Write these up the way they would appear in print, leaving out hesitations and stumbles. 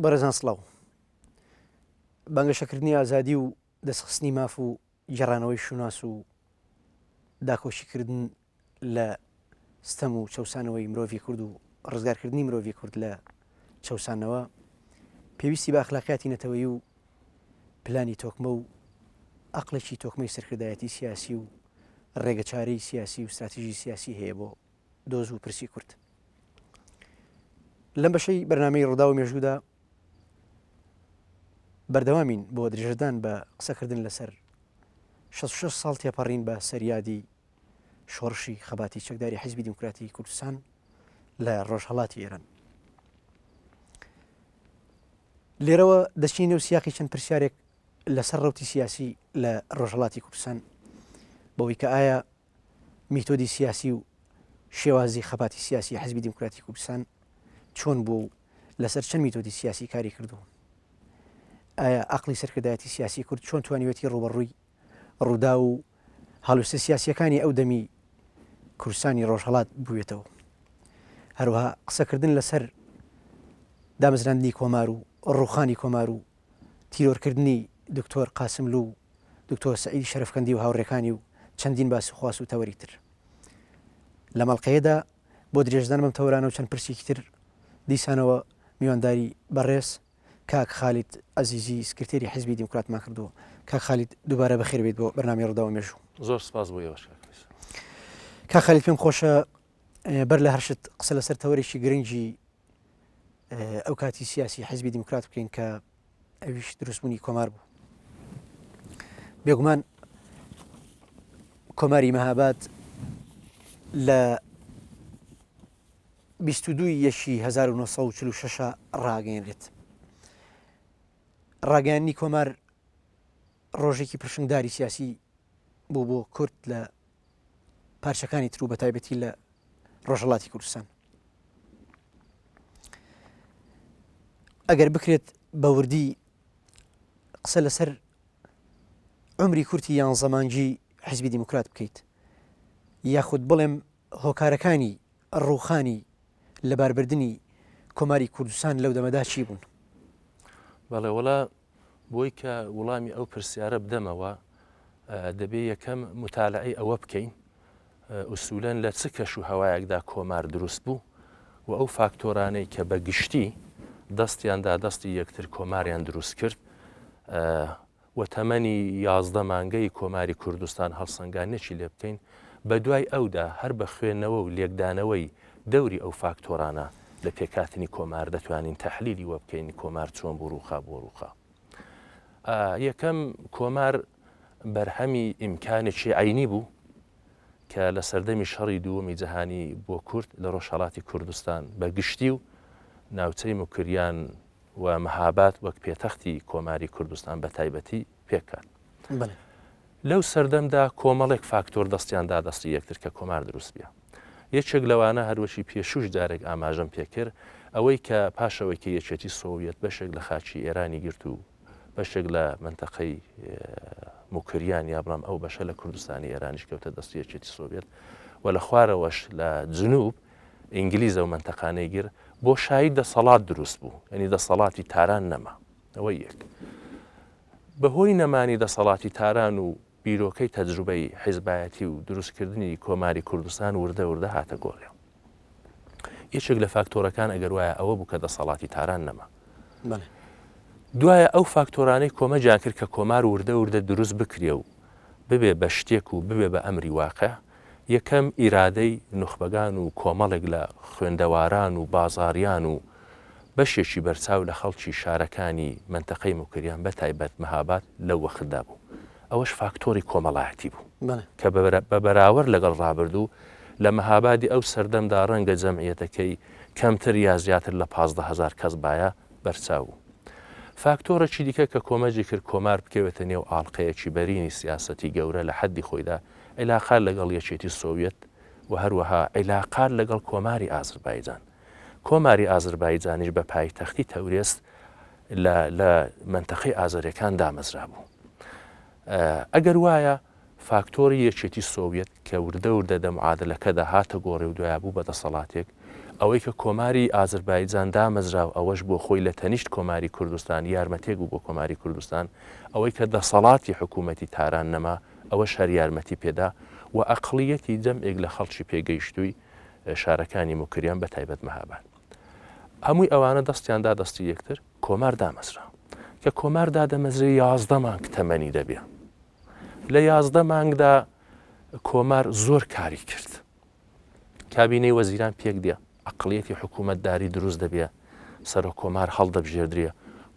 بەڕێزان سڵاو بانگەشەکردنی ئازادی و دەستخستنی ماف و جێڕانەوەی شوناس و داکۆشیکردن لە ستەم و چەسانەوەی مرۆڤی کورد و ڕزگارکردنی مرۆڤی کورد لە چەسانەوە پێویستی بە ئەخلاقیاتی نەتەوەی و پلانی تۆکمە و عەقڵێکی تۆکمەی سەرکردایەتی سیاسی و ڕێگەچارەی سیاسی و استراتیژی سیاسی هەیە بۆ دۆز و پرسی کورد. لەم بەشەی بەرنامەی ڕوودا و مێژوودا بەردەوامین بۆ درێژەدان بە قسەکردن لەسەر 66 ساڵ تێپەڕین بە سەریادی شۆڕشی خەباتی چەکداری حیزبی دیموکراتی کوردستان لە ڕۆژهەڵاتی ئێران. لێرەوە دەچینە و سیاقی چەند پرسیارێک لەسەر ڕەوتی سیاسی لە ڕۆژهەڵاتی کوردستان بەوەی کە ئایا میتۆدی سیاسی و شێوازی خەباتی سیاسی حیزبی دیموکراتی کوردستان چۆن بوو و لەسەر چەند میتۆدی سیاسی کاری کردو؟ ئایا عەقڵی سەرکردایەتی سیاسی کورد چۆن توانیوێتی ڕوبەڕووی ڕوودا و هەڵوێستە سیاسیەکانی ئەو دەمی کوردستانی ڕۆژهەڵات بووێتەوە؟ هەروەها قسەکردن لەسەر دامەزراندنی کۆمار و ڕووخانی کۆمار و تیرۆرکردنی دکتۆر قاسملوو و دکتۆر سەعیدی شەرەفکەندی و هاوڕێکانی و چەندین باسی خواست و تەوەری تر. لە مەڵقەیەدا بۆ درێژدان بەم تەورانە و چەند پرسێکی تر دیسانەوە میوانداری بەڕێز کاک خالید عەزیزی سکرتێری حیزبی دیموکراتمان کردووە. کاک خالید دووبارە بەخێر بێت بۆ بەرنامەی ڕوودا و مێژوو. زۆر سپاس بۆ ئێوەش. کاک خالید پێم خۆشە بەر لە هەرشت قسە لەسەر تەوەرێکی گرنگی ئەو کاتی سیاسی حیزبی دیموکرات بکەین کە ئەویش دروستبوونی کۆمار بوو. بێگومان کۆماری مەهاباد لە 22/1946 ڕاگەیەنرێت. ڕاگەیاندنی کۆمار ڕۆژێکی پرشنگداری سیاسی بوو بۆ کورد لە پارچەکانی تر و بە تایبەتی لە ڕۆژهەڵاتی کوردستان. ئەگەر بکرێت بە وردی قسە لەسەر عمری کورتی یان زەمانجی حیزبی دیموکرات بکەیت یاخود بڵێم هۆکارەکانی ڕووخانی لەباربردنی کۆماری کوردستان لەو دەمەدا چی بوون؟ بەڵێ وەڵا بۆی کە وەڵامی ئەو پرسیارە بدەمەوە دەبێ یەکەم متالعەی ئەوە بکەین ئوسولەن لە چ کەش و هەوایەکدا کۆمار دروست بوو و ئەو فاکتۆرانەی کە بە گشتی دەستیاندا دەستی یەکتر کۆماریان دروست کرد و تەمەنی 11 مانگەی کۆماری کوردستان هەڵسەنگانێکی لێ بکەین بە دوای ئەودا هەر بە خوێندنەوە و لێکدانەوەی دەوری ئەو فاکتۆرانە لە پێکاتنی کۆمار دەتوانین تەحلیلی وە بکەین کۆمار چۆن بۆ ڕووخا بۆ ڕووخا. یەکەم کۆمار بەرهەمی ئیمکانێکی عینی بوو کە لە سەردەمی شەڕی دووەمی جەهانی بۆ کورد لە ڕۆژهەڵاتی کوردستان بە گشتی و ناوچەی موکریان و مەهاباد وەک پێتەختی کۆماری کوردستان بە تایبەتی پێکات. لەو سەردەمدا کۆمەڵێک فاکتۆر دەستیاندا دەستی یەکتر کە کۆمار دروست بێ. یەکێک لەوانە هەروەشی پێشوش جارێک ئاماژەم پێکرد ئەوەی کە پاشەوەی کە یەکێتی سۆڤێت بەشێک لە خاچی ئێرانی گرت و بەشێک لە منتەقەی موکریان یا بڵام ئەو بەشە لە کوردستانی ئێرانیش کەوتە دەستی یەکێتی سۆڤێت و لە خوارەوەش لە جنوب ئینگلیزە و منتەقانەی گر بۆ شایی دەسەڵات دروست بوو، یعنی دەسەڵاتی تاران نەما. ئەوە یەک. بەهۆی نەمانی دەسەڵاتی تاران و بیرۆکەی تەجروبەی حیزبایەتی و دروستکردنی کۆماری کوردستان وردە وردە هاتە گۆڕێ. یەکێک لە فاکتۆرەکان ئەگەر وایە ئەوە بوو کە دەسەڵاتی تاران نەما. دوایە ئەو فاکتۆرانەی کۆمەجیان کرد کە کۆمار وردە وردە دروست بکرێ و ببێ بە شتێک و ببێ بە ئەمری واقع. یەکەم ئیرادەی نوخبەگان و کۆمەڵێک لە خوێندەواران و بازاڕیان و بەشێکی بەرچاو لە خەڵکی شارەکانی منتەقەی موکریان بە تایبەت مەهاباد لەو وەختدا بوو. ئەوەش فاکتۆری کۆمەڵایەتی بوو کە بە بەراورد لەگەڵ ڕابردوو لە مەهابادی ئەو سەردەمدا ڕەنگە جەمعیەتەکەی کەمتر یا زیاتر لە 15,000 کەس باە بەرچاو بوو. فاکتۆرەکی دیکە کە کۆمەجی کرد کۆمار بکەوێتە نێو ئاڵلقەیەکی بەرینی سیاسەتی گەورە لە حەدی خۆیدا عیلاقات لەگەڵ یەکێتی سۆڤێت و هەروەها عیلاقات لەگەڵ کۆماری ئازربایجان. کۆماری ئازربایجانیش بە پایتەختی تەورێست لە منتەقەی ئازەریەکان دامەزرا بوو. ئەگەر وایە فاکتۆری یەکێتی سۆڤێت کە وردە وردە دە معادلەکەدا هاتە گۆڕێ و دوایە بوو بە دەسەڵاتێک ئەوەی کە کۆماری ئازربایجان دامەزراو ئەوەش بۆ خۆی لە تەنیشت کۆماری کوردستان یارمەتێک بوو بۆ کۆماری کوردستان ئەوەی کە دەسەڵاتی حکوومەتی تاران نەما ئەوە شەر یارمەتی پێدا و ئەقلیەتی جەمێک لە خەڵکی پێگەیشتووی شارەکانی موکریان بە تایبەت مەهاباد هەمووی ئەوانە دەستیاندا دەستی یەکتر کۆمار دامەزرا کە کۆمار دادەمەزرێ 11 مانگ تەمەنی دەبێ لە 11 مانگدا کۆمار زۆر کاری کرد کابینەی وەزیران پێک دێ ئەقلیەتی حکوومەتداری دروست دەبێ سەر کۆمار هەڵدەبژێردرێ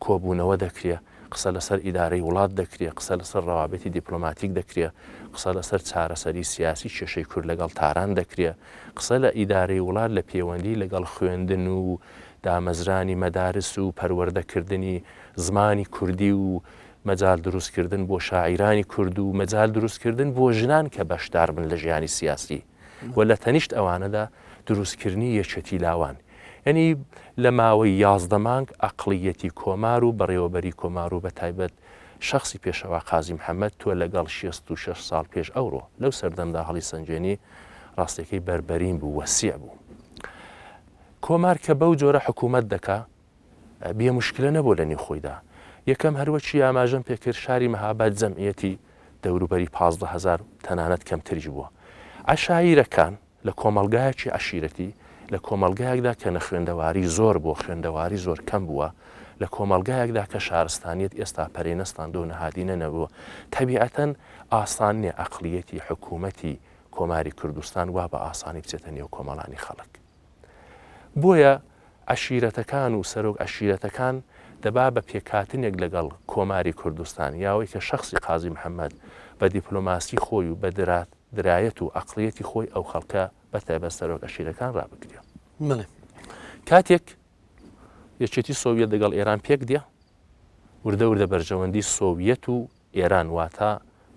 کۆبوونەوە دەکرێ قسە لەسەر ئیدارەی وڵات دەکرێ قسە لەسەر ڕەوابەتی دیپلۆماتیک دەکرێ قسە لەسەر چارەسەری سیاسی کێشەی کورد لەگەڵ تاران دەکرێ قسە لە ئیدارەی وڵات لە پەیوەندی لەگەڵ خوێندن و دامەزرانی مەدارس و پەروەردەکردنی زمانی کوردی و مەجال دروستکردن بۆ شاعیرانی کورد و مەجال دروستکردن بۆ ژنان کە بەشدار بن لە ژیانی سیاسی و لە تەنیشت ئەوانەدا دروستکردنی یەکێتی لاوان یعنی لە ماوەی 11 مانگ ئەقلیەتی کۆمار و بەڕێوەبەری کۆمار و بە تایبەت شخصی پێشەوا قازی محەممەد تۆ لەگەڵ 66 ساڵ پێش ئەوڕۆ لەو سەردەمدا هەڵی سنجێنی ڕاستەکەی بربەرین بوو وەسیع بوو کۆمار کە بەو جۆرە حکوومەت دەکا بێ مشکلە نەبوو لە نێو خۆیدا یەکەم هەروەچی ئاماژەم پێکرد شاری مەهاباد جەمعیەتی دەوروبەری 15,000 تەنانەت کەمتریش بووە عەشایرەکان لە کۆمەڵگایەکی عەشیرەتی لە کۆمەڵگایەکدا کە نە خوێندەواری زۆر بۆ خوێندەواری زۆر کەم بووە لە کۆمەڵگایەکدا کە شارستانیت ئێستا پەرێنەستاندۆ نەهادینە نەبووە تەبیعەتەن ئاسان نیە ئەقلیەتی حکوومەتی کۆماری کوردستان وا بە ئاسانی بچێتە نێو کۆمەڵانی خەڵک بۆیە عەشیرەتەکان و سەرۆک عەشیرەتەکان دەبا بە پێکاتنێک لەگەڵ کۆماری کوردستان یاوەی کە شخصی قازی محەممەد بە دیپلۆماسی خۆی و بە درایەت و ئەقلیەتی خۆی ئەو خەڵکە بەتایبەت سەرۆک عەشیرەکان ڕابگرێ کاتێک یەکێتی سۆڤیەت لەگەڵ ئێران پێک دێ وردە وردە بەرژەوەندی سۆڤیەت و ئێران واتە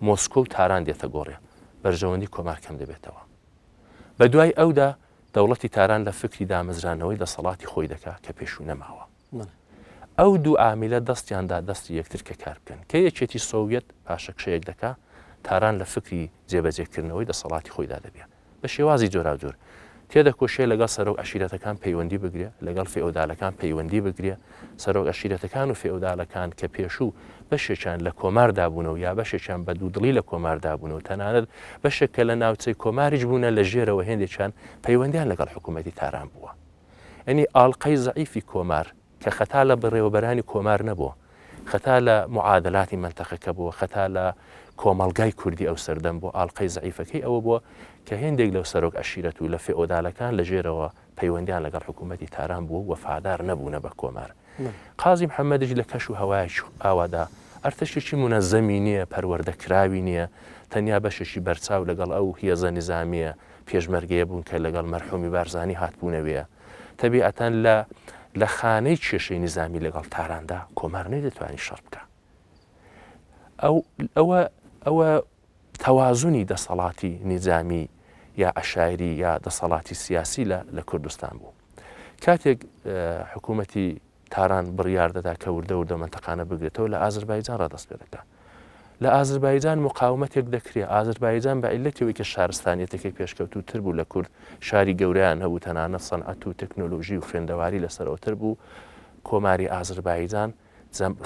مۆسکۆ و تاران دێتە گۆڕێ بەرژەوەندی کۆمار کەم دەبێتەوە بە دوای ئەودا دەوڵەتی تاران لە فکری دامەزرانەوەی دەسەڵاتی خۆی دەکا کە پێشوو نەماوە ئەو دوو ئامیلە دەستیاندا دەستی یەکتر کە کار بکەن کە یەکێتی سۆڤیەت پاشەکشەیەک دەکا تاران لە فکری جێبەجێکردنەوەی دەسەڵاتی خۆیدا دەبێت بە شێوازی جۆراوجۆر تێدەکۆشێ لەگەڵ سەرۆک عەشیرەتەکان پەیوەندی بگرێ لەگەڵ فێئۆدالەکان پەیوەندی بگرێ سەرۆک عەشیرەتەکان و فێئۆدالەکان کە پێشوو بەشێکیان لە کۆماردابوونەوە یا بەشێکیان بە دوودڵی لە کۆماردابوونەوە تەنانەت بەشێک کە لە ناوچەی کۆماریش بوونە لە ژێرەوە هێندێکیان پەیوەندیان لەگەڵ حکوومەتی تاران بووە ئەنی ئاڵقەی زەعیفی کۆمار کە خەتا لە بڕێوەبەرانی کۆمار نەبووە خەتا لە معادلاتی منتەقەکە بووە خەتا لە کۆمەڵگای کوردی ئەو سەردەم بۆ ئاڵقەی زەعیفەکەی ئەوە بووە کە هێندێک لەو سەرۆک عەشیرەت و لە فێئۆدالەکان لە ژێرەوە پەیوەندیان لەگەڵ حکوومەتی تاران بوو وەفادار نەبوونە بە کۆمار قازی محەممەدش لە کەش و هەوایش ئاوادا ئەرتەشێکی منەزەمی نییە پەروەردەکراوی نییە تەنیا بەشێکی بەرچاو لەگەڵ ئەو هێزە نظامیە پێشمەرگەیە بوون کە لەگەڵ مەرحومی بارزانی هاتبوونەوەیە تەبیعەتەن لە خانەی کێشەی نظامی لەگەڵ تاراندا کۆمار نەیدەتوانی شەڕ بکە ئەوە تەوازونی دەسەڵاتی نیزامی یا عەشایری یا دەسەڵاتی سیاسی لە کوردستان بوو کاتێک حکوومەتی تاران بڕیار دەدا کە وردە وردە منتەقانە بگرێتەوە لە ئازربایجان ڕادەست پێ دەکات لە ئازربایجان مقاومەتێک دەکرێت ئازربایجان بە عیلەتەوەی کە شارستانیەتەکەی پێشکەوتووتر بوو لە کورد شاری گەورەیان هەبوو تەنانەت سەنعەت و تەکنۆلۆژی و خوێندەواری لەسەرەوەتر بوو کۆماری ئازربایجان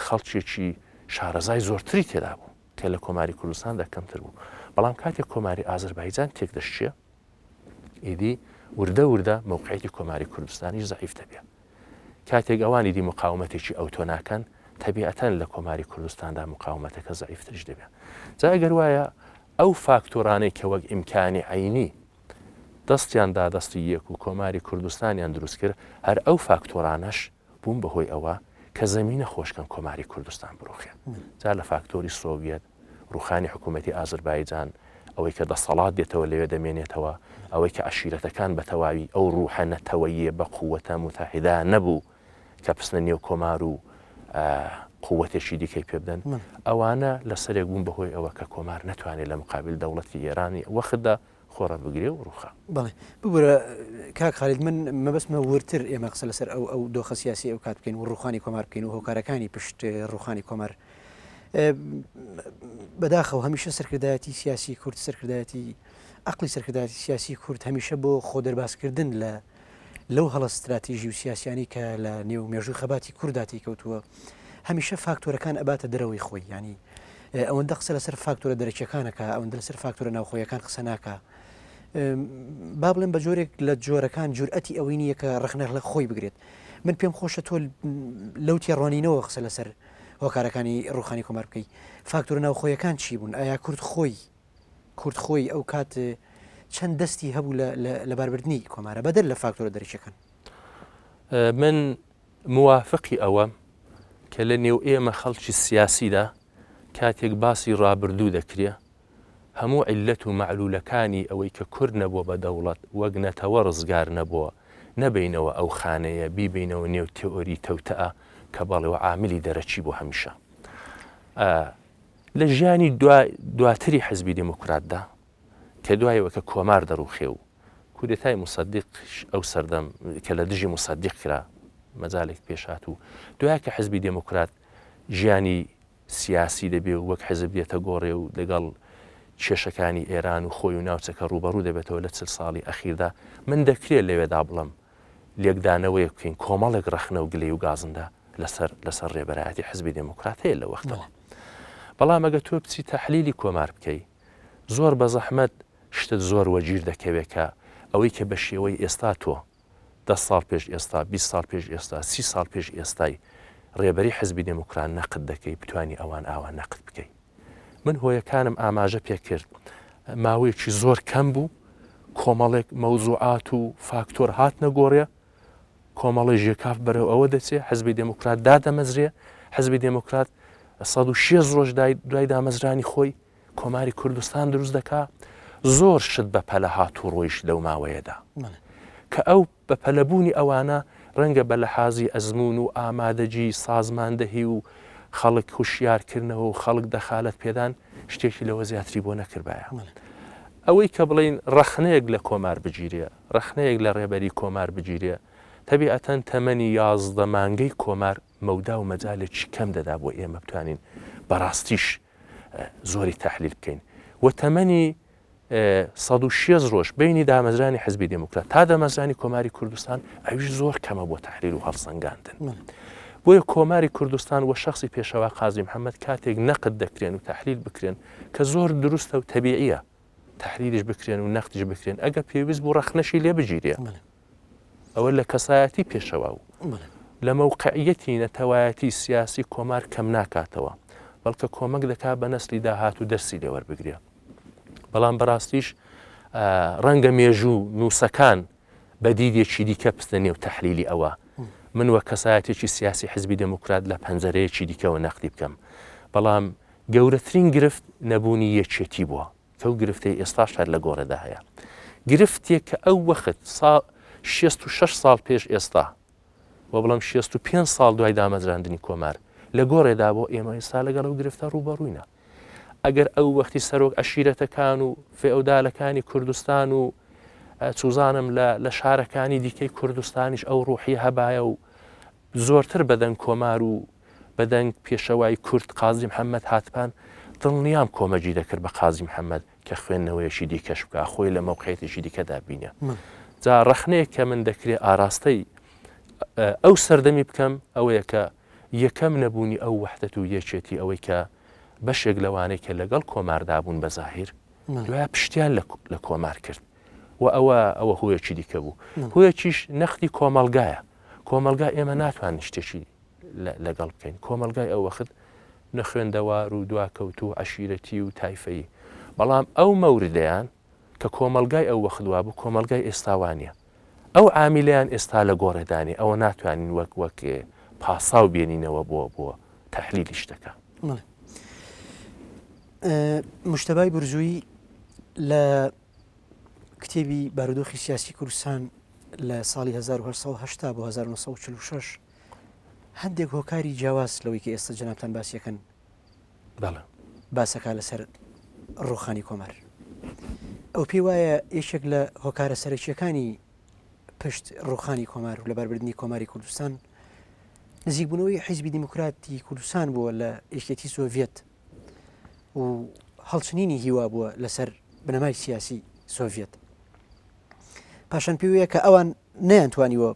خەڵکێکی شارەزای زۆرتری تێدا بوو کە لە کۆماری کوردستاندا کەمتر بوو بەڵام کاتێک کۆماری ئازربایجان تێک دەشتێ ئیدی وردە وردە مەوقعیەتی کۆماری کوردستانی زەعیف دەبێت کاتێک ئەوانی دی مقاومەتێکی ئەوتۆ ناکەن تەبیعەتەن لە کۆماری کوردستاندا مقاومەتەکە زەعیفترش دەبێت جا ئەگەر وایە ئەو فاکتۆرانەی کە وەک ئیمکانی عینی دەستیاندا دەستی یەک و کۆماری کوردستانیان دروست کرد هەر ئەو فاکتۆرانەش بوون بەهۆی ئەوە کە زەمینە خۆشکەن کۆماری کوردستان بڕۆخێن جا لە فاکتۆری سۆڤیەت ڕوخانی حکوومەتی ئازربایجان ئەوەی کە دەسەڵات دێتەوە لەوێ دەمێنێتەوە ئەوەی کە عەشیرەتەکان بە تەواوی ئەو ڕوحە نەتەوەییە بە قووەتە متحیدا نەبوو کە پسنە نێو کۆمار و قووەتێکی دیکەی پێ بدەن ئەوانە لەسەرێک بوون بەهۆی ئەوە کە کۆمار نەتوانێت لە مقابل دەوڵەتی ئێرانی وەختدا خۆڕە بگرێ و ڕوخە بەڵێ ببورە کاک خالید من مەبەستمە ورتر ئێمە قسە لەسەر ئەو دۆخە سیاسی ئەو کات بکەین و ڕوخانی کۆمار بکەین و هۆکارەکانی پشت ڕوخانی کۆمار بەداخەوە هەمیشە سەرکردایەتی سیاسی کورد سەرکردایەتی عقلی سەرکردایەتی سیاسی کورد هەمیشە بۆ خۆ دەرباسکردن لەو هەڵە استراتیژی و سیاسیانی کە لە نێو مێژووی خەباتی کورداتی کەوتووە هەمیشە فاکتۆرەکان ئەباتە دەرەوەی خۆی ینی ئەوەندە قسە لەسەر فاکتۆرە دەرەکیەکانەکە ئەوەندە لەسەر فاکتۆرە ناوخۆیەکان قسە ناکە با بڵێن بە جۆرێک لە جۆرەکان جورئەتی ئەوەی نییە کە ڕخنە لە خۆی بگرێت من پێم خۆشە تۆ لەو تێڕوانینەوە قسە لەسەر هۆکارەکانی ڕوخانی کۆمار بکەی فاکتۆرە ناوخۆیەکان چی بوون ئایا کورد خۆی ئەو کات چەند دەستی هەبوو لە باربردنی کۆمارە بەدەر لە فاکتۆرە دەرەکیەکان من موافقی ئەوە کە لە نێو ئێمە خەڵکی سیاسیدا کاتێک باسی ڕابردوو دەکرێ هەموو عیلەت و مەعلولەکانی ئەوەی کە کورد نەبووە بە دەوڵەت وەک نەتەوە ڕزگار نەبووە نەبینەوە ئەو خانەیە بیبینەوە نێو تێئۆری تەوتەئە کە بەڵێەوە عاملی دەرەچی بۆ هەمیشە لە ژیانی دواتری حزبی دموکراتدا کە دوایەوە کە کۆمار دەڕوخێ و کودێتای مصدق ئەو سەردەم کە لە دژی مصدق کرا مەجالێک پێشات و دوای کە حزبی دموکرات ژیانی سیاسی دەبێ و وەک حزب دێتە گۆڕێ و لەگەڵ کێشەکانی ئێران و خۆی و ناوچەکە ڕوبەڕوو دەبێتەوە لە 40 ساڵی ئەخیردا من دەکرێت لەوێدا بڵم لێکدانەوەی بکەین کۆمەڵێک ڕەخنە و گلەی و گازندا لەسەر ڕێبەرایەتی حزبی دموکرات هەیە لە وەختەوە بەڵام ئەگە تۆ بچی تەحلیلی کۆمار بکەی زۆر بە زەحمەت شتت زۆر وەگیر دەکەوێت کە ئەوەی کە بە شێوەی ئێستا تۆ 10 ساڵ پێش ئێستا 20 ساڵ پێش ئێستا 30 ساڵ پێش ئێستای ڕێبەری حزبی دموکرات نەقد دەکەی بتوانی ئەوان ئاوان نەقد بکەی من هۆیەکانم ئاماژە پێکرد ماوەیەکی زۆر کەم بوو کۆمەڵێک مەوزوعات و فاکتۆر هات نەگۆڕێ کۆمەڵی ژێکاف بەرەو ئەوە دەچێت حزبی دموکرات دادەمەزرێ حزبی دموکرات 106 ڕۆژ دوای دامەزرانی خۆی کۆماری کوردستان دروست دەکا زۆر شت بە پەلە هات و ڕۆیشت لەو ماوەیەدا کە ئەو بە پەلەبوونی ئەوانە ڕەنگە بە لەحازی ئەزمون و ئامادەجی سازماندەهی و خەڵک هوشیارکردنەوە و خەڵک دەخالت پێدان شتێکی لەوە زیاتری بۆ نەکردایە ئەوەی کە بڵین ڕەخنەیەک لە کۆمار بگیرێ ڕەخنەیەک لە ڕێبەری کۆمار بگیرێ تەبیعەتەن تەمەنی 11 مانگەی کۆمار مەودا و مەجالێکی کەم دەدا بۆ ئێمە بتوانین بەڕاستیش زۆری تەحلیل بکەین و تەمەنی 106 ڕۆژ بینی دامەزرانی حزبی دموکرات تا دامەزرانی کۆماری کوردستان ئەویش زۆر کەمە بۆ تەحلیل و هەڵسەنگاندن بۆیە کۆماری کوردستان و شخصی پێشەوا قازی محەممەد کاتێک نەقد دەکرێن و تەحلیل بکرێن کە زۆر دروستە و تەبیعیە تەحلیلیش بکرێن و نەقدیش بکرێن ئەگە پێویست بوو ڕەخنەشی لێ بگیرێ ئەوە لە کەسایەتی پێشەوا و لە مەوقعیەتی نەتەوایەتی سیاسی کۆمار کەم ناکاتەوە بەڵکە کۆمەک دەکات بە نەسلی داهات و دەرسی لێوەربگرێ بەڵام بەڕاستیش ڕەنگە مێژوو نووسەکان بە دیدێکی دیکە پستە نێو تەحلیلی ئەوە من وە کەسایەتێکی سیاسی حزبی دموکرات لە پەنجەرەیەکی دیکەوە نەقدی بکەم بەڵام گەورەترین گرفت نەبوونی یەکێتی بووە کە و گرفتەی ئێستاش هەر لە گۆڕێدا هەیە گرفتێک کە ئەو وەخت 66 ساڵ پێش ئێستا و بڵام 65 ساڵ دوای دامەزراندنی کۆمار لە گۆڕێدا بۆ ئێمە ئێستا لەگەڵ ئەو گرفتە ڕوبەڕووینە ئەگەر ئەو وەختی سەرۆک عەشیرەتەکان و فێئودالەکانی کوردستان و چوزانم لە شارەکانی دیکەی کوردستانیش ئەو ڕوحی هەبایە و زۆرتر بەدەنگ کۆمار و بەدەنگ پێشەوای کورد قازی محەممەد هاتپان دڵنیام کۆمەجی دەکرد بە قازی محەممەد کە خوێندنەوەیەشی دیکەش بکە خۆی لە مەوقعێتێکی دیکەدا بینە جا ڕەخنەیە کە من دەکرێت ئاراستەی ئەو سەردەمی بکەم ئەوەیە کە یەکەم نەبوونی ئەو وەحدەت و یەکێتی ئەوەی کە بەشێک لەوانەیە کە لەگەڵ کۆماردابوون بە زاهیر دوای پشتیان لە کۆمار کرد و ئەوە هۆیەکی دیکە بوو هۆیەکیش نەختی کۆمەلگایە کۆمەلگا ئێمە ناتوان شتێکی لەگەڵ بکەین کۆمەلگای ئەو وەخت نەخوێندەوار و دواکەوت و عەشیرەتی و تایفەیی بەڵام ئەو مەوردەیان کە کۆمەلگای ئەو وەختوا بوو کۆمەلگای ئێستاوانیە ئەو عامیلیان ئێستا لە گۆڕێدانی ئەوە ناتوانین وەک پاساو بێنینەوە بۆ تەحلیلی شتەکە مشتەبای برزووی لە کتێبی بارودۆخی سیاسی کوردستان لە ساڵی 1970 بۆ 1946 هەندێک هۆکاری جیاواز لەوەی کە ئێستا جەنابتان باسیەکەن باسەکە لەسەر ڕوخانی کۆمار ئەو پێی وایە یەکێک لە هۆکارە سەرەکیەکانی پشت ڕوخانی کۆمار و لە بەربردنی کۆماری کوردستان نزیکبوونەوەی حیزبی دیموکراتی کوردستان بووە لە یەکێتی سۆڤێت و هەڵچنینی هیوا بووە لەسەر بنەمای سیاسی سۆڤێت پاشان پێوەیە کە ئەوان نەیانتوانیوە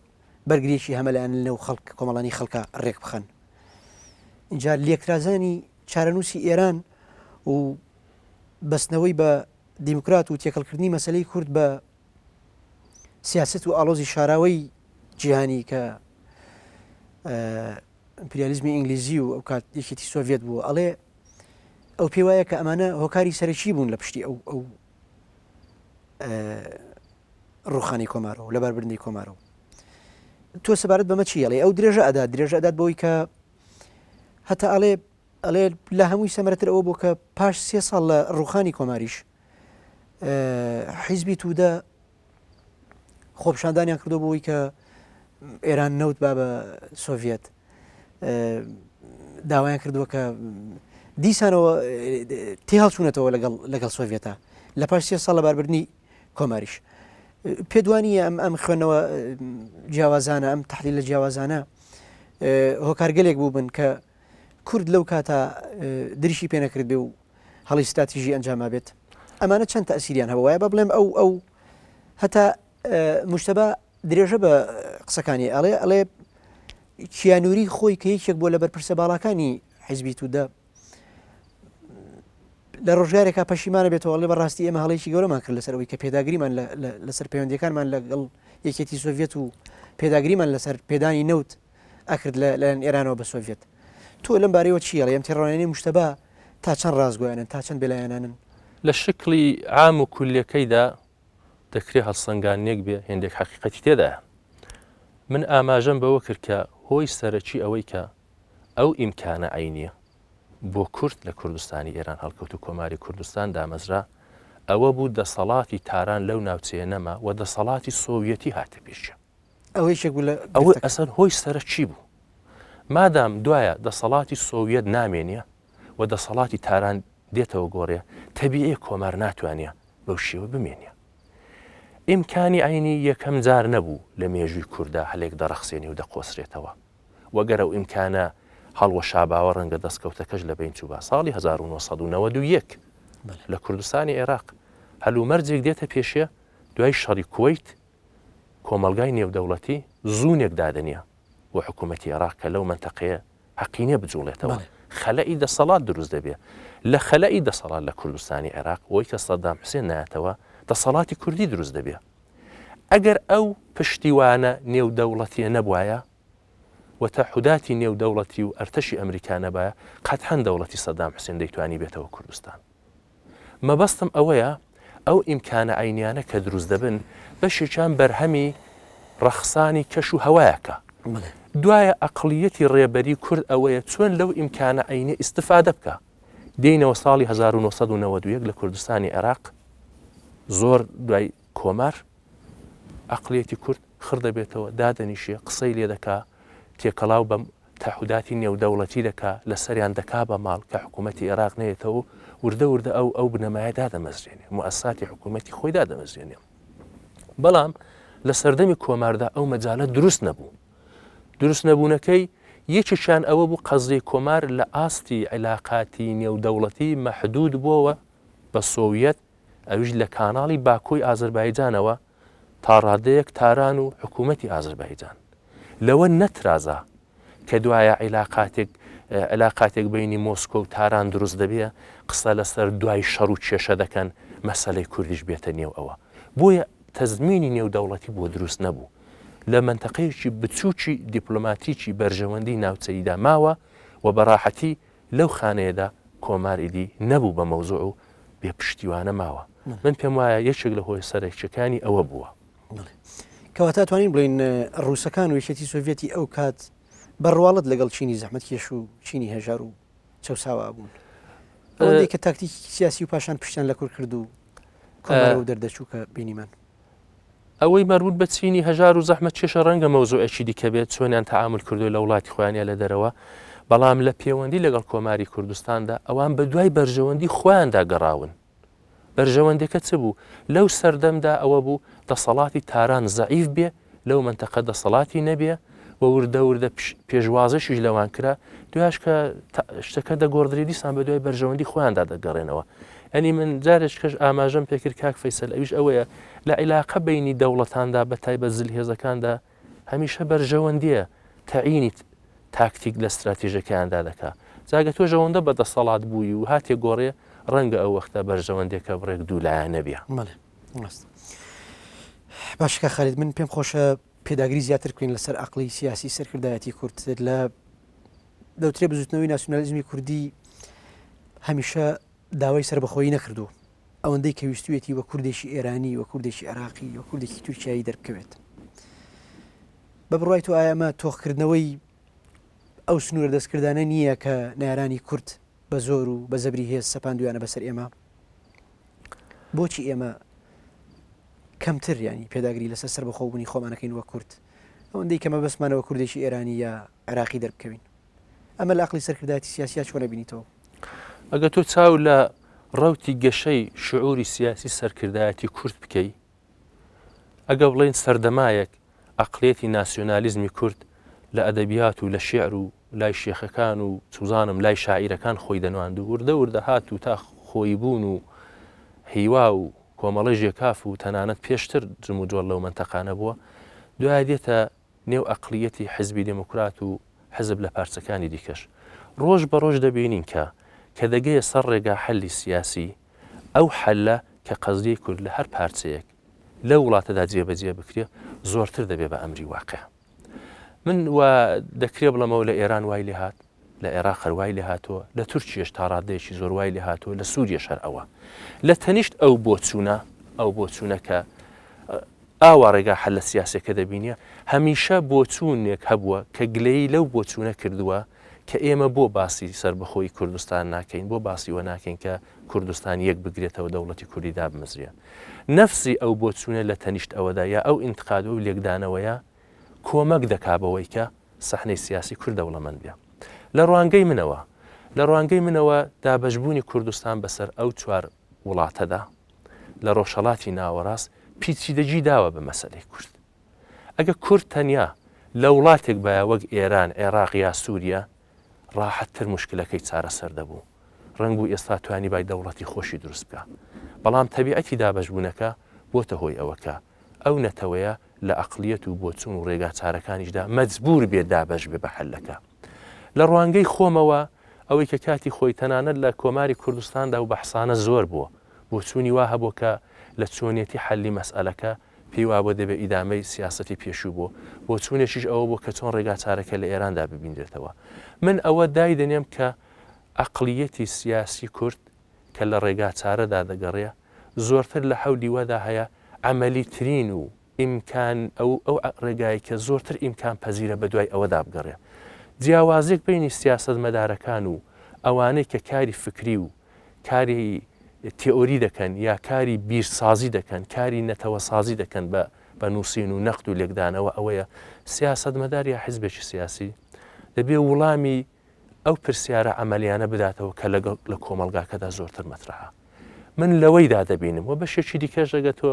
بەرگریشی هەمەلایەن لەو خەڵک کۆمەڵانی خەڵکە ڕێک بخەن. اینجا لێکرازانی چارەنووسی ئێران و بەستنەوەی بە دیموکرات و تێکەڵکردنی مەسلەی کورد بە سیاست و ئاڵۆزی شاراوەی جیهانی کە ئیمپریالیزمی ئینگلیزی و ئەو کات یەکێتی سۆڤێت بووە، ئەڵێ ئەو پێی وایە کە ئەمانە هۆکاری سەرەکی بوون لە پشتی ئەو ڕوخانی کۆمارەوە لە بەربردنی کۆمارەوە. تۆ سەبارەت بەمە چی ئەڵێ؟ ئەو درێژە ئەدات بۆی کە هەتا ئەڵێ لە هەمووی سەمەرەتر ئەوە بۆ کە پاش 3 ساڵ لە ڕوخانی کۆماریش حیزبی توودە خۆپشاندانیان کردو بۆی کە ئێران نەوت با بە سۆڤێت، داوایان کردووە کە دیسانەوە تێ هەڵچوونەتەوە لەگەڵ سۆڤێتە لە پاش 3 ساڵ لە باربردنی کۆماریش. پێدوانیە ئەم خوێنەوە جیاوازانە، ئەم تحلیل لە جیاوازانە هۆکارگەلێک بوو بن کە کورد لەو کاتە دریشی پێ نەکرد بێ و هەڵی ستاتیژی ئەنجاما بێت. ئەمانە چەند تەئسیریان هەبە وایە بە بڵێم ئەو هەتا مشتەبە درێژە بە قسەکانی ئەڵێ کیانووری خۆی کە یەکێک بۆ لە بەرپرسە باڵەکانی حیزبی توودە لە ڕۆژگارێکا پەشیمانە بێتەوە لێ بەڕاستی ئێمە هەڵەیەکی گەورەمان کرد لەسەرەوەی کە پێداگریمان لەسەر پەیوەندیەکانمان لەگەڵ یەکێتی سۆڤێت و پێداگریمان لەسەر پێدانی نەوت ئەکرد لەلایەن ئێرانەوە بە سۆڤێت. تۆ لەم بارەیەوە چی ئەڵێ؟ ئەم تێڕۆنانی مشتەبە تا چەند ڕازگۆیانن تا چەند بێلایەنانن؟ لە شکلی عام و کولیەکەیدا دەکرێت هەڵسەنگانێک بێ هێندێک حەقیقەتی تێدایە. من ئاماژەم بەوە کرد کە هۆی سەرەکی ئەوەی کە ئەو ئیمکانە عینیە بۆ کورد لە کوردستانی ئێران هەڵکەوت و کۆماری کوردستان دامەزرا ئەوە بوو دەسەڵاتی تاران لەو ناوچەیە نەما و دەسەڵاتی سۆڤێتی هاتە پێشە. ئەوە ئەسەر هۆی سەرەکی بوو. مادام دوایە دەسەڵاتی سۆڤێت نامێنیە و دەسەڵاتی تاران دێتەوە گۆڕێ، تەبیعی کۆمار ناتوانێت بەو شێوە بمێنێ. ئیمکانی عینی یەکەم جار نەبوو لە مێژووی کووردا هەلێک دەڕەخسێنی و دەقۆسرێتەوە. وەگەرە ئەو ئیمکانە هەڵوە شاباوە ڕەنگە دەستکەوتەکەش لە بین چووبە ساڵی 1991 لە کوردستانی عێراق هەلومەرجێک دێتە پێشێ دوای شەڕی کوێیت کۆمەلگای نێودەوڵەتی زوونێک دادنیە بۆ حکوومەتی عێراق کە لەو منتەقەیە حەقینێ بجوڵێتەوە. خەلەئی دەسەڵات دروست دەبێ. لە خەلەئی دەسەڵات لە کوردستانی عێراق وەی کە سەدام حوسێن نایەتەوە دەسەڵاتی کوردی دروست دەبێ. ئەگەر ئەو پشتیوانە نێودەوڵەتیە نەبوایە و تەحوداتی نێودەوڵەتی و ئەرتەشی ئەمریکا نەبایە قەتحەن دەوڵەتی سەدام حوسێن دەیتوانی بێتەوە کوردستان. مەبەستم ئەوەیە ئەو ئیمکانە عینیانە کە دروست دەبن بەشێکیان بەرهەمی ڕەخسانی کەش و هەوایەکە. دوایە ئەقڵیەتی ڕێبەری کورد ئەوەیە چۆن لەو ئیمکانە عینی ئیستفادە بکە. دێینەوە ساڵی 1991 لە کوردستانی عێراق زۆر دوای کۆمار ئەقڵیەتی کورد خڕ دەبێتەوە دادەنیشێ قسەی لێ دەکا تێکەڵاو بەم تەحوداتی نێودەوڵەتی دەکا لە سەریان دەکا بە ماڵ کە حکوومەتی عێراق نێتەوە وردە ئەو بنەمایە دادەمەزرێنێ موەسساتی حکوومەتی خۆی دادەمەزرێنێ. بەڵام لە سەردەمی کۆماردا ئەو مەجالە دروست نەبوو. دروست نەبوونەکەی یەکێکیان ئەوە بوو قەزری کۆمار لە ئاستی عیلاقاتی نێودەوڵەتی مەحدود بووەوە بە سۆڤێت ئەویش لە کاناڵی باکۆی ئازەربایجانەوە تا ڕادەیەک تاران و حکوومەتی ئازەربایجان لەوە نەترازا کە دوایە عیلاقاتێک بینی مۆسکۆ و تاران دروست دەبێ قسە لەسەر دوای شەڕ و کێشە دەکەن مەسەلەی کوردیش بێتە نێو ئەوە. بۆیە تەزمینی نێودەوڵەتی بۆ دروست نەبوو. لە منتەقەیەکی بچووکی دیپلۆماتیکی بەرژەوەندی ناوچەیدا ماوە و بەڕاحەتی لەو خانەیەدا کۆماریدی نەبوو بە مەوزوع و بێ پشتیوانە ماوە. من پێم وایە یەکێک لە هۆی سەرێکچەکانی ئەوە بووە. کەواتە توانین بڵین ڕووسەکان و یەکێتی سۆڤێتی ئەو کات بەڕواڵەت لەگەڵ چینی زەحمەتکێش و چینی هێژار و چەساوا بوون. ئەوەندەی کە تاکتیکی سیاسی و پاشان پشتیان لە کورد کرد و کۆمارە و دەردەچوو کە بینیمان. ئەوەی مەربوط بە چینی هەژار و زەحمەت کێشە ڕەنگە مەوزوعێکی دیکە بێت چۆنیان تەعامل کردووە لە وڵاتی خۆیانە لە دەرەوە، بەڵام لە پەیوەندی لەگەڵ کۆماری کوردستاندا ئەوان بە دوای بەرژەوەندی خۆیاندا گەڕاون. بەرژەوەندەکە چ بوو؟ لەو سەردەمدا ئەوە بوو دەسەڵاتی تاران زەعیف بێ، لەو منتەقە دەسەڵاتی نەبێ و وردە وردە پێشوازەشیش لەوان کرا دوایش کە شتەکە دەگۆڕدرێ دیسان بە دوای بەرژەوەندی خۆیاندا دەگەڕێنەوە. ئەنی من جارێک کەش ئاماژەم پێکرد کاک فەیسەل ئەویش ئەوەیە لە عیلاقە بینی دەوڵەتاندا بە تایبەت زلهێزەکاندا هەمیشە بەرژەوەندیە تەعینی تاکتیک لە استراتیژەکەیاندا دەکا. جاگە تۆ ژەوەندە بەدەسەڵات بووی و هاتێ گۆڕێ ڕەنگە ئەو وەختە بەرژەوەندێکە بڕێک دوولایە نەبیە. باشکە خالید من پێم خۆشە پێداگری زیاتر بکەین لەسەر عەقڵی سیاسی سەرکردایەتی کورد لە دەوترێ بزوتنەوەی ناسیۆنالیزمی کوردی هەمیشە داوای سربەخۆیی نەکردو ئەوەندەی کە ویستوێتی وە کوردێکی ئێرانی وە کوردێکی عێراقی وە کوردێکی تورکیایی دەربکەوێت. بە بڕوای تۆ ئایا ئەمە تۆخکردنەوەی ئەو سنوورە دەستکردانە نییە کە نارانی کورد بە زۆر و بە زەبری هێز سەپاندویانە بەسەر ئێمە؟ بۆچی ئێمە کەمتر ینی پێداگری لەسەر سربەخۆبوونی خۆمانەکەین وە کورد ئەوەندەی کەمە بەسمانەوە کوردێکی ئێرانی یا عێراقی دەربکەوین؟ ئەمە لە عەقڵی سەرکردایەتی سیاسیە چۆن بینیتەوە؟ ئەگە تۆ چاو لە ڕەوتی گەشەی شعوری سیاسی سەرکردایەتی کورد بکەی ئەگە بڵێن سەردەمایەک عەقڵیەتی ناسیۆنالیزمی کورد لە ئەدەبیات و لە شێعر و لای شێخەکان و سوزانم لای شاعیرەکان خۆی دەنواند و وردە وردە هات و تا خۆی بوون و هیوا و کۆمەڵی ژێکاف و تەنانەت پێشتر جم و جۆڵ لەو منتەقانە بووە دوای دێتە نێو عەقڵیەتی حیزبی دموکرات و حزب لە پارچەکانی دیکەش. ڕۆژ بە ڕۆژ دەبینین کە دەگەیە سەر ڕێگا حەلی سیاسی ئەو حەلە کە قەزدی کورد لە هەر پارچەیەک لە وڵاتەدا جێبەجێ بکرێ زۆرتر دەبێ بە ئەمری واقع. من دەکرێ بڵەمەوە لە ئێران وای لێ هات، لە عێراق هەروای لێ هاتووە، لە تورکیەش تا ڕادەیەکی زۆر وای لێ هاتووە، لە سووریەش هەر ئەوە. لە تەنیشت ئەو بۆچوونەکە ئاوا ڕێگا حەلە سیاسەکە دەبینیە هەمیشە بۆچوونێک هەبووە کە گلەی لەو بۆچوونە کردووە کە ئێمە بۆ باسی سربەخۆی کوردستان ناکەین، بۆ باسیوە ناکەین کە کوردستان یەک بگرێتەوە دەوڵەتی کوردی دابمەزرێ. نەفسی ئەو بۆچوونە لە تەنیشت ئەوەدا یا ئەو ئینتقاد و لێکدانەوەیە کۆمەک دەکابەوەی کە سەحنەی سیاسی کورد دەوڵەمەند بێ. لە ڕوانگەی منەوە دابەشبوونی کوردستان بەسەر ئەو چوار وڵاتەدا لە ڕۆژهەڵاتی ناوەڕاست پیچیدەجی داوە بە مەسەلەی کورد. ئەگە کورد تەنیا لە وڵاتێک بایە وەک ئێران، عێراق یا سووریا ڕاحەتتر مشکلەکەی چارەسەر دەبوو. ڕەنگ بوو ئێستا توانی بای دەوڵەتی خۆشی دروست بکە. بەڵام تەبیعەتی دابەشبوونەکە بۆتە هۆی ئەوەکە ئەو نەتەوەیە لە عەقڵیەت و بۆچوون و ڕێگا چارەکانیشدا مەجبور بێت دابەش بێ بە حەلەکە. لە ڕوانگەی خۆمەوە ئەوەی کە کاتی خۆی تەنانەت لە کۆماری کوردستاندا و بەحسانە زۆر بووە بۆچوونی وا هەبوو کە لە چۆنیەتی حەلی مەسئلەکە پێی وا بۆ دەبێت ئیدامەی سیاسەتی پێشوو بوو بۆچوونێکیش ئەوە بوو کە چۆن ڕێگا چارەکە لە ئێراندا ببیندرێتەوە. من ئەوە دای دەنێم کە عەقڵیەتی سیاسی کورد کە لە ڕێگا چارەدا دەگەڕێ زۆرتر لە حەولی وەدا هەیە عەمەلیترین و ئیمکان ئەو ڕێگایی کە زۆرتر ئیمکان پەزیرە بە دوای ئەوەدا بگەڕێ. جیاوازێک بینی سیاسەت مەدارەکان و ئەوانەی کە کاری فکری و کاری تئۆری دەکەن یا کاری بیرسازی دەکەن، کاری نەتەوە سازی دەکەن بە نووسین و نەقد و لێکدانەوە ئەوەیە سیاسەت مەدار یا حیزبێکی سیاسی دەبێ وڵامی ئەو پرسیارە ئەمەلیانە بداتەوە کە لە کۆمەلگاکەدا زۆرتر مەترەها. من لەوەیدا دەبینم و بەشێکی دیکەش دەگە تۆ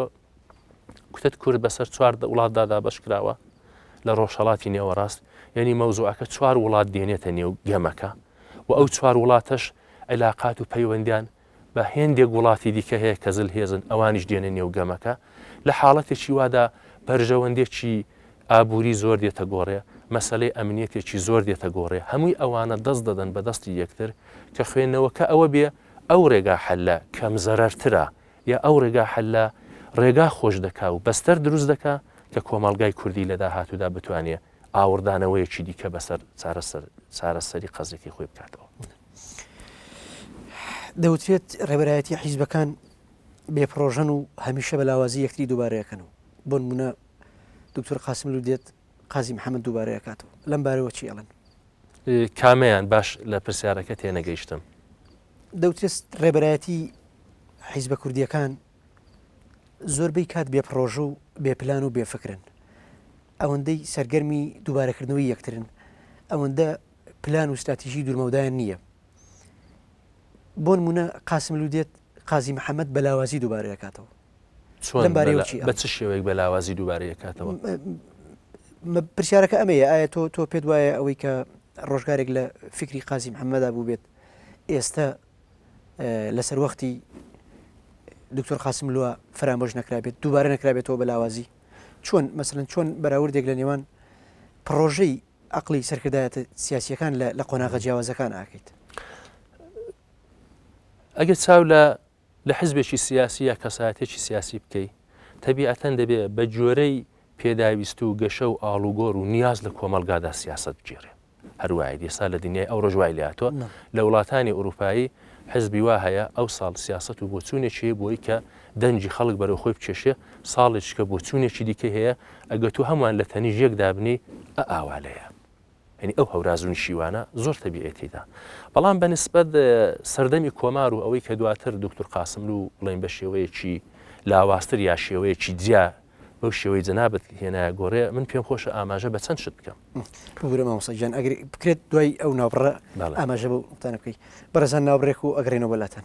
کوتت کورد بەسەر چوار وڵاتدادا بەش کراوە لە ڕۆژهەڵاتی نێوەڕاست یعنی مەوزوعەکە چوار وڵات دێنێتە نێو گەمەکە و ئەو چوار وڵاتەش عیلاقات و پەیوەندیان بە هێندێک وڵاتی دیکە هەیە کە زلهێزن ئەوانیش دێنە نێو گەمەکە لە حاڵەتێکی وادا بەرژەوەندێکی ئابووری زۆر دێتە گۆڕێ مەسەلەی ئەمنیەتێکی زۆر دێتە گۆڕێ هەمووی ئەوانە دەست دەدەن بە دەستی یەکتر کە خوێندنەوەکە ئەوە بێ ئەو ڕێگا حەلە کەم زەرەرترە یا ئەو ڕێگا حەلە ڕێگا خۆش دەکا و بەستەر دروست دەکا کە کۆمەڵگای کوردی لە داهاتوودا بتوانێت ئاوردانەوەیەکی دیکە بەسەر چارەسەری قەزێکی خۆی بکاتەوە. دەوترێت ڕێبەرایەتی حیزبەکان بێپڕۆژەن و هەمیشە بەلاوازی یەکتری دووبارەیەکەنەوە بۆ نمونە دکتۆر قاسم لودێت قازی محەممەد دووبارەیەکاتەوە لەم بارەوە چی ئەڵێن؟ کامەیان باش لە پرسیارەکە تێنەگەیشتم. دەوترێت ڕێبەرایەتی حیزبە کوردیەکان زۆربەی کات بێپڕۆژە و بێپلان و بێفکرن ئەوەندەی سەرگەرمی دووبارەکردنەوەی یەکترن ئەوەندە پلان و استراتیژی دوورمەودایان نییە. بۆ نمونە قاسم لودێت قازی محەممەد بەلاوازی دووبارەیەکاتەوە بە چ شێوەیەک بەلاوازی دووبارەیەکاتەوە پرسیارەکە ئەمەیە ئایا تۆ پێت وایە ئەوەی کە ڕۆژگارێک لە فکری قازی محەممەدا بوو بێت ئێستا لەسەر وەختی دکتۆر قاسم لووە فرامۆژ نەکرابێت دووبارە نەکرابێتەوە بە لاوازی چۆن مەسەرەن چۆن بەراوردێک لە نێوان پرۆژەی عقلی سەرکردایەتە سیاسیەکان لە قۆناغە جیاوازەکان ئاکەیت ئەگەر چاو لە حزبێکی سیاسی یا کەسایەتێکی سیاسی بکەیت تەبیعەتەن دەبێت بە جۆرەی پێداویست و گەشە و ئاڵوگۆڕ و نیاز لە کۆمەلگادا سیاست بگێڕێ هەروایە دیسا لە دنیای ئەو ڕۆژوای لاتۆ لە وڵاتانی ئوروپایی حزبی وا هەیە ئەو ساڵ سیاست و بۆچوونێکی بۆی کە دەنجی خەڵک بەرەو خۆی بکێشێ ساڵێک کە بۆچوونێکی دیکە هەیە ئەگە تو هەمووان لە تەنیژ یەک دابنی ئاوالەیە ینی ئەو هەورازوونی شیوانە زۆر تەبیعەتیدا بەڵام بەنسبەت سەردەمی کۆمار و ئەوەی کە دواتر دکتۆر قاسم و بڵین بە شێوەیەکی لاوااستر یا شێوەیەکی جیا بەو شێوەی جەنابەت هێنایە گۆڕێ من پێم خۆشە ئاماژە بە چەند شت بکەم بگورە مامۆستاجان ئەگەر بکرێت دوای ئەو ناوبڕە ئاماژە بە قوتانە بکەیت بەرەزان ناوبڕێک و ئەگرێنەوە بەلاتەن